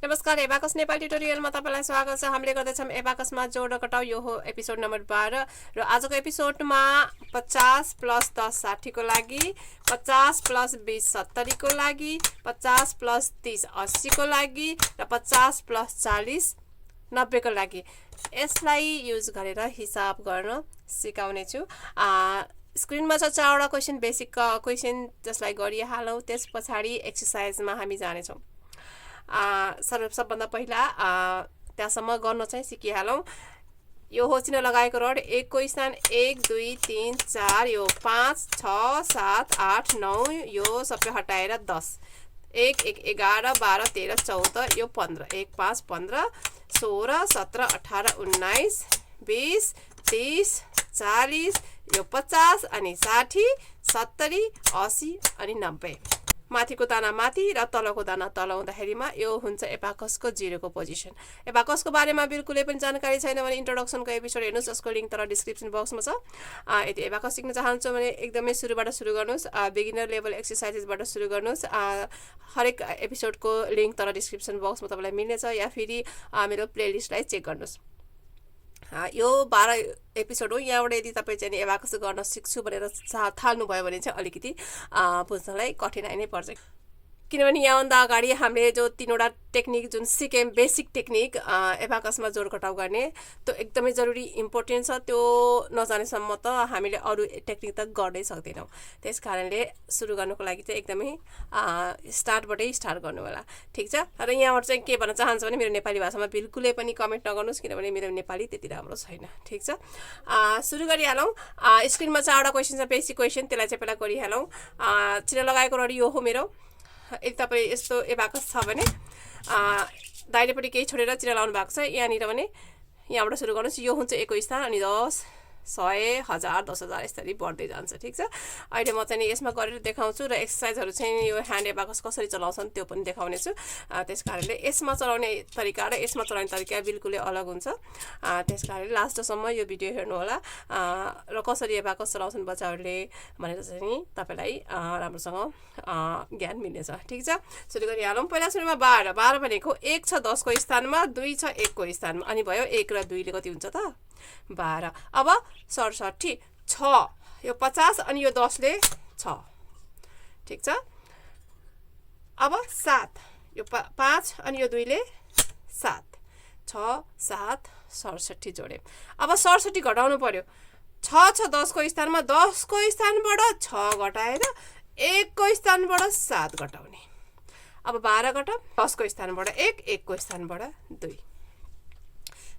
नमस्कार एबाकस नेपाली ट्युटोरियलमा तपाईलाई स्वागत छ। हामीले गर्दैछौं एबाकसमा जोड र घटाउ। यो हो एपिसोड नम्बर 12 र आजको एपिसोडमा 50 + 10 60 को लागि, 50 + 20 70 को लागि, 50 + 30 80 को लागि र 50 + 40 90 को लागि यसलाई युज गरेर हिसाब गर्न सिकाउने छु। स्क्रिनमा छ 4 वटा क्वेशन, बेसिक क्वेशन जसलाई गरिहालौं। त्यसपछि एक्सरसाइजमा हामी जानेछौं। सबभन्दा पहिला त्यहाँसम्म गर्न चाहिँ सिकिहालौं। यो हो चिन्ह लगाएको रड, 1 को स्थान 1 2 3 4, यो 5 6 7 8 9, यो सबै हटाएर 10, 1 1 11 12 13 14, यो 15, 1 5 15 16 17 18 19 20 30 40, यो 50 अनि 60 70 80 अनि 90। माथिको दाना माथि र तलको दाना तल हुँदाखेरिमा यो हुन्छ एबाकसको 0 को पोजिसन। एबाकसको बारेमा बिल्कुलै पनि जानकारी छैन भने इन्ट्रोडक्सनको एपिसोड हेर्नुस्, जसको लिंक तल डिस्क्रिप्सन बक्समा छ। यदि एबाकस सिक्न चाहनुहुन्छ भने एकदमै सुरुबाट सुरु गर्नुस्, बिगिनर लेभल एक्सरसाइजेसबाट सुरु गर्नुस्। हरेक एपिसोडको लिंक तल डिस्क्रिप्सन बक्समा तपाईलाई मिल्नेछ, या फेरि मेरो प्लेलिस्टलाई चेक गर्नुस्। यो 12 एपिसोड हो। यहाँबाट यदि तपाईँ चाहिँ एबाकस गर्न सिक्छु भनेर थाल्नु भयो भने चाहिँ अलिकति बुझ्नलाई कठिनाइ नै पर्छ, किनभने यहाँभन्दा अगाडि हामीले जो 3 वटा टेक्निक जुन सिक्यौं, बेसिक टेक्निक एबाकसमा जोड घटाउ गर्ने, त्यो एकदमै जरुरी इम्पोर्टेन्ट छ। त्यो नजानेसम्म त हामीले अरू टेक्निक त गर्नै सक्दैनौँ। त्यसकारणले सुरु गर्नको लागि चाहिँ एकदमै स्टार्टबाटै स्टार्ट गर्नु होला, ठीक छ। र यहाँबाट चाहिँ के भन्न चाहन्छु भने मेरो नेपाली भाषामा बिल्कुलै पनि कमेन्ट नगर्नुस्, किनभने मेरो नेपाली त्यति राम्रो छैन, ठीक छ। सुरु गरिहालौँ। स्क्रिनमा 4 वटा क्वेशन छ, बेसिक क्वेशन, त्यसलाई चाहिँ पहिला गरिहालौँ। चिन्ह लगाएको रडी यो हो मेरो। यदि तपाईँ यस्तो एबाकस छ भने दाहिनेपट्टि केही छोडेर चिन्ह लाउनु भएको छ यहाँनिर भने यहाँबाट सुरु गर्नुहोस्। यो हुन्छ 1 को स्थान अनि 10 100 1000 10000 यसरी बढ्दै जान्छ, ठीक छ। अहिले म चाहिँ यसमा गरेर देखाउँछु र एक्सरसाइजहरू चाहिँ यो ह्यान्ड एबाकस कसरी चलाउँछन् त्यो पनि देखाउने छु। त्यसकारणले यसमा चलाउने तरिका र यसमा चलाउने तरिका बिल्कुलै अलग हुन्छ। त्यसकारणले लास्टसम्म यो भिडियो हेर्नु होला र कसरी एबाकस चलाउँछन् बच्चाहरूले भनेर चाहिँ तपाईलाई राम्रोसँग ज्ञान मिल्नेछ, ठीक छ। सुरु गरिहालौँ। पहिला सुरुमा 12 12 भनेको 1 छ 10 को स्थानमा, 2 छ 1 को स्थानमा, अनि भयो 1 र 2 ले कति हुन्छ त 12। अब 67 6, यो 50 अनि यो 10 ले 6, ठीक छ। अब 7, यो 5 अनि यो 2 ले 7, 6 7 67 जोडे। अब 67 घटाउनु पर्यो। 6 छ 10 को स्थानमा, 10 को स्थानबाट 6 घटाएर 1 को स्थानबाट 7 घटाउने। अब 12 घटाऊ, 10 को स्थानबाट 1 1 को स्थानबाट 2।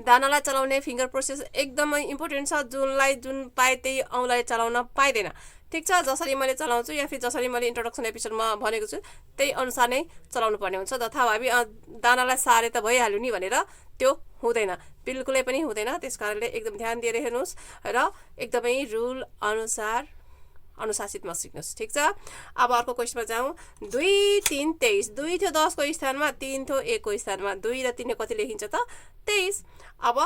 दानालाई चलाउने फिंगर प्रोसेस एकदमै इम्पोर्टेन्ट छ। जुन पाए त्यही औँलाई चलाउन पाइदैन, ठीक छ। जसरी मैले चलाउँछु या फिर जसरी मैले इन्ट्रोडक्सन एपिसोडमा भनेको छु त्यही अनुसार नै चलाउनु पर्ने हुन्छ। जथाभावी दानालाई सारे त भइहाल्यो नि भनेर त्यो हुँदैन, बिल्कुलै पनि हुँदैन। त्यसकारणले एकदम ध्यान दिएर हेर्नुहोस् र एकदमै रुल अनुसार अनुशासितमा सिक्नुहोस्, ठीक छ। अब अर्को क्वेशनमा जाउँ। 2 3 23, 2 थियो 10 को स्थानमा, 3 थियो 1 को स्थानमा, 2 र 3 ले कति लेखिन्छ त 23। अब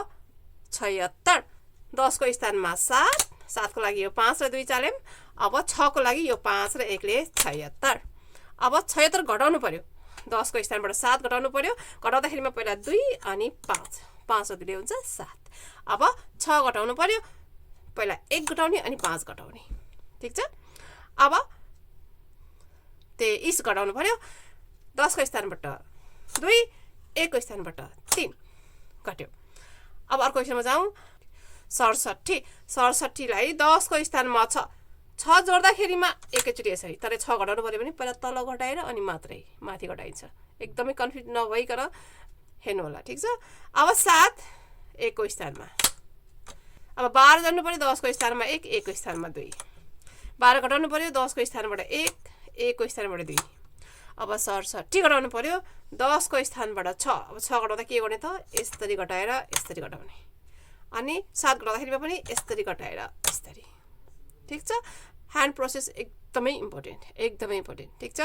76, 10 को स्थानमा 7, 7 को लागि यो 5 र 2 चाल्यौं। अब 6 को लागि यो 5 र 1 ले 76। अब 76 घटाउनु पर्यो, 10 को स्थानबाट 7 घटाउनु पर्यो। घटाउँदाखेरिमा पहिला 2 अनि 5, 5 र 2 ले हुन्छ 7। अब 6 घटाउनु पर्यो, पहिला 1 घटाउने अनि 5 घटाउने, ठीक छ। अब 23 घटाउनु पर्यो, 10 को स्थानबाट 2 1 को स्थानबाट 3 घट्यो। अब अर्को क्वेशनमा जाउँ। 67 67 लाई 10 को स्थानमा 6 जोड्दाखेरिमा एकैचोटि यसरी, तर 6 घटाउनु पर्यो भने पहिला तल घटाएर अनि मात्रै माथि घटाइन्छ। एकदमै कन्फ्युज नभइकन हेर्नु होला, ठीक छ। अब 7 1 को स्थानमा, अब 12 जान्नु पर्यो, 10 को स्थानमा 1 1 को स्थानमा 2, 12 घटाउनु पर्यो, 10 को स्थानबाट 1 1 को स्थानबाट 2। अब 67 घटाउनु पर्यो, 10 को स्थानबाट 6, अब 6 घटाउँदा के गर्ने त यसरी घटाएर यसरी घटाउने, अनि 7 घटाउँदाखेरिमा पनि यसरी घटाएर यसरी, ठीक छ। ह्यान्ड प्रोसेस एकदमै इम्पोर्टेन्ट, एकदमै इम्पोर्टेन्ट, ठीक छ।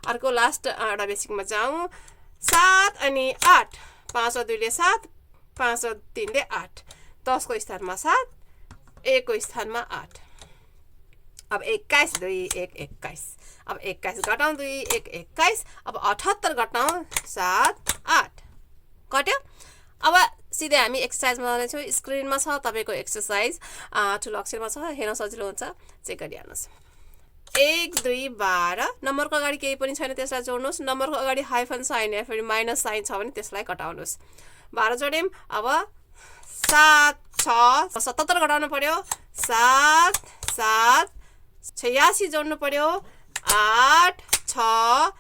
अर्को लास्ट एउटा बेसिकमा जाउँ। 7 अनि 8, 5 र 2 ले 7, 5 र 3 ले 8, 10 को स्थानमा 7 1 को स्थानमा 8। अब 21 2 1 21 अब 21 घटाउँ 2 1 21 अब 78 घटाउँ 7 8 कट्यो अब सिधै हामी एक्सरसाइजमा जानेछौँ स्क्रिनमा छ तपाईको एक्सरसाइज ठुलो अक्षरमा छ हेर्न सजिलो हुन्छ चेक गरिहाल्नुस् 1 2 12 नम्बरको अगाडि केही पनि छैन त्यसलाई जोड्नुस् नम्बरको अगाडि हाइफन साइन या फेरि माइनस साइन छ भने त्यसलाई घटाउनुस् 12 जोड्यौं अब 7 6 77 घटाउनु पर्यो 7 7 86 जोड्नु पर्यो 8 6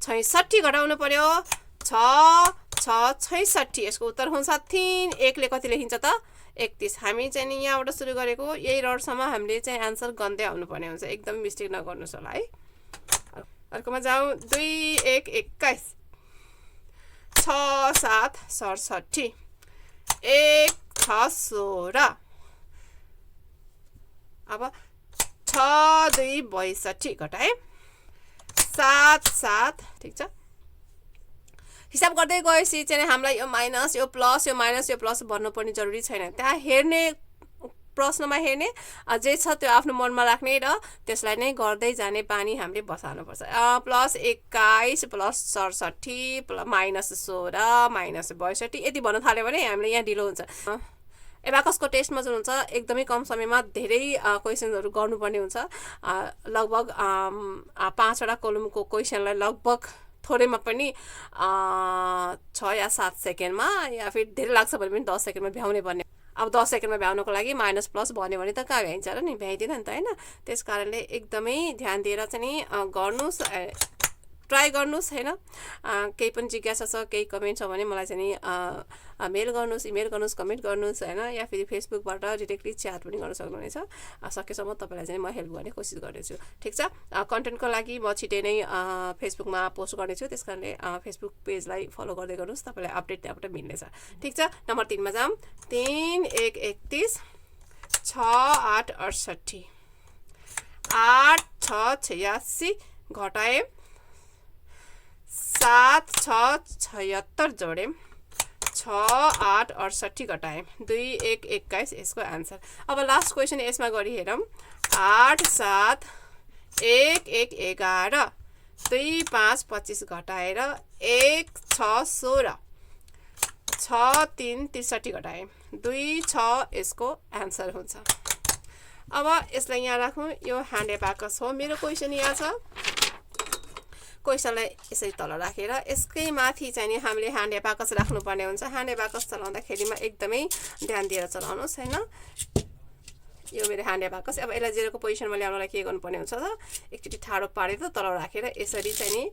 66 घटाउनु पर्यो 6 6 66 यसको उत्तर हुन्छ 3 1 ले कति लेखिन्छ त 31 हामी चाहिँ नि यहाँबाट सुरु गरेको यही रडसम्म हामीले चाहिँ आन्सर गर्दै आउनु पर्ने हुन्छ एकदम मिस्टेक नगर्नुस् होला है अर्कोमा जाउँ 2 1 21 6 7 67 1 6 16 अब 6 2 62 घटाए 7 7 ठीक छ हिसाब गर्दै गएपछि चाहिँ हामीलाई यो माइनस यो प्लस यो माइनस यो प्लस भन्नुपर्ने जरुरी छैन त्यहाँ हेर्ने प्रश्नमा हेर्ने जे छ त्यो आफ्नो मनमा राख्ने र त्यसलाई नै गर्दै जाने बानी हामीले बसाल्नु पर्छ प्लस 21 प्लस 67 माइनस 16 माइनस 62 यति भन्न थाल्यो भने हामीले यहाँ ढिलो हुन्छ एबाकसको टेस्टमा जुन हुन्छ एकदमै कम समयमा धेरै क्वेशनहरु गर्नुपर्ने हुन्छ लगभग 5 वटा कोलमको क्वेशनलाई लगभग थोरैमा पनि 6 या 7 सेकेन्डमा या फिर धेरै लाग्छ भने पनि 10 सेकेन्डमा भ्याउने पर्ने अब 10 सेकेन्डमा भ्याउनको लागि माइनस प्लस भन्यो भने त कहाँ भ्याइन्छ र नि भ्याइदिन नि त हैन त्यसकारणले एकदमै ध्यान दिएर चाहिँ नि गर्नुस् ट्राई गर्नुस् हैन केही पनि जिज्ञासा छ केही कमेन्ट छ भने मलाई चाहिँ नि मेल गर्नुस् इमेल गर्नुस् कमेन्ट गर्नुस् हैन या फेरि फेसबुकबाट डाइरेक्टली च्याट पनि गर्न सक्नुहुनेछ सकेसम्म तपाईलाई चाहिँ म हेल्प गर्ने कोसिस गर्नेछु ठीक छ कन्टेन्टको लागि म छिटै नै फेसबुकमा पोस्ट गर्नेछु त्यसकारणले फेसबुक पेजलाई फलो गर्दै गर्नुस् तपाईलाई अपडेट त्यहाँबाट मिल्नेछ ठीक छ नम्बर 3 मा जाम 3 1 31 6 8 68 8 6 86 घटाए 7 6 76 जोडे 6 8 68 घटाए 2 1 21 यसको आन्सर अब लास्ट क्वेशन यसमा गरी हेरौं 8 7 1 1 11 2 5 25 घटाएर 1 6 16 6 3 63 घटाए 2 6 यसको आन्सर हुन्छ अब यसलाई यहाँ राखौं यो ह्यान्ड एबाकस हो मेरो क्वेशन यहाँ छ क्वेशनलाई यसरी तल राखेर यसकै माथि चाहिँ नि हामीले ह्यान्ड एबाकस राख्नु पर्ने हुन्छ ह्यान्ड एबाकस चलाउँदाखेरिमा एकदमै ध्यान दिएर चलाउनुस् हैन यो मेरो ह्यान्ड एबाकस अब यसलाई जेरोको पोजिसनमा ल्याउनलाई के गर्नुपर्ने हुन्छ त एकचोटी ठाडो पारेर तल राखेर यसरी चाहिँ नि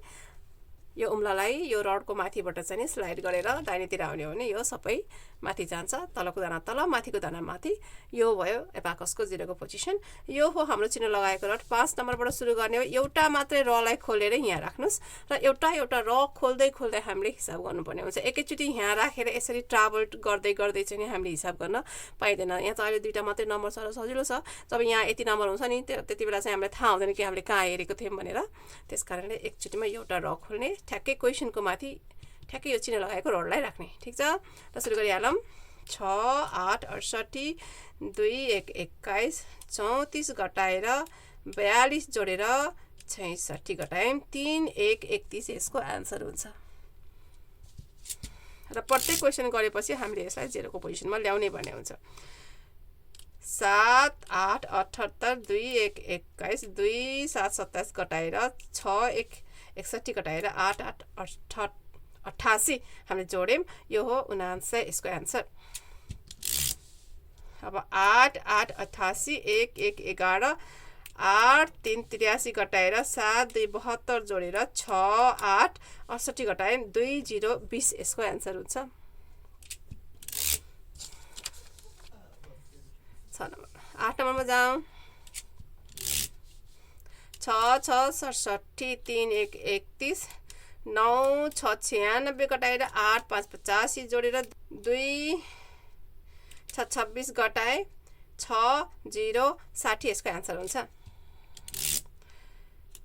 यो उम्लालाई यो रडको माथिबाट चाहिँ नि स्लाइड गरेर दाहिनेतिर आउने हो भने यो सबै माथि जान्छ तलको दाना तल माथिको दाना माथि यो भयो एबाकसको जेरोको पोजिसन यो हो हाम्रो चिन्ह लगाएको रड 5 नम्बरबाट सुरु गर्ने हो एउटा मात्रै रलाई खोलेर यहाँ राख्नुस् र एउटा एउटा र खोल्दै खोल्दै हामीले हिसाब गर्नुपर्ने हुन्छ एकैचोटी यहाँ राखेर यसरी ट्राभल गर्दै गर्दै चाहिँ हामीले हिसाब गर्न पाइदैन यहाँ त अहिले दुईटा मात्रै नम्बर छ र सजिलो छ जब यहाँ यति नम्बर हुन्छ नि त्यतिबेला चाहिँ हामीलाई थाहा हुँदैन कि हामीले कहाँ हेरेको थियौं भनेर त्यसकारणले एकचोटीमा एउटा र खोल्ने ठ्याक्कै क्वेशनको माथि ठ्याक्कै यो चिन्ह लगाएको रडलाई राख्ने ठीक छ त सुरु गरिहालौं 6 8 68 2 1 21 34 घटाएर 42 जोडेर 66 घटायौं 3 1 31 यसको आन्सर हुन्छ र प्रत्येक क्वेशन गरेपछि हामीले यसलाई जेरोको पोजिसनमा ल्याउने भन्ने हुन्छ 7 8 78 2 1 21 2 7 27 घटाएर 6 1 61 घटाएर 8 8 88 हामीले जोड्यौं यो हो 49 यसको आन्सर अब 8 8 88 1 1 11 8 3 83 घटाएर 7 2 72 जोडेर 6 8 68 घटाए 2 0 20 यसको आन्सर हुन्छ 6 नम्बर 8 नम्बरमा जाउँ 6 6 67 3 1 31 9 6 96 घटाएर 8 5 85 जोडेर 2 6 26 घटाए 6 0 60 यसको आन्सर हुन्छ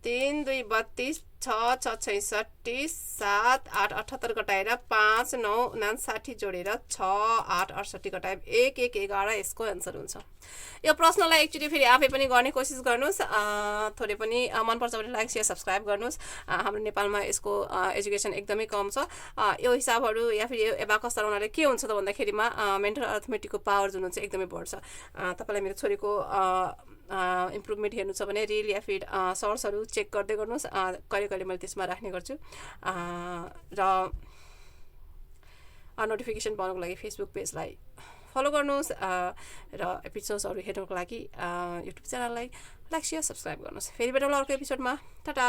3 2 32 6 6 66 7 8 78 घटाएर 5 9 59 जोडेर 6 8 68 घटाए 1 1 11 यसको एन्सर हुन्छ। यो प्रश्नलाई एकचोटि फेरि आफै पनि गर्ने कोसिस गर्नुहोस्। थोरै पनि मनपर्छ भने लाइक सेयर सब्सक्राइब गर्नुहोस्। हाम्रो नेपालमा यसको एजुकेसन एकदमै कम छ। यो हिसाबहरू या फिर यो एबाकस चलाउनाले के हुन्छ त भन्दाखेरिमा मेन्टल अर्थमेटिकको पावर जुन हुन्छ एकदमै बढ्छ। तपाईँलाई मेरो छोरीको इम्प्रुभमेन्ट हेर्नु छ भने रिल या फिर सर्ट्सहरू चेक गर्दै गर्नुहोस्। कहिले कहिले मैले त्यसमा राख्ने गर्छु र नोटिफिकेसन पाउनको लागि फेसबुक पेजलाई फलो गर्नुहोस् र एपिसोड्सहरू हेर्नुको लागि युट्युब च्यानललाई लाइक सेयर सब्सक्राइब गर्नुहोस्। फेरि भेटौँला अर्को एपिसोडमा। टाटा।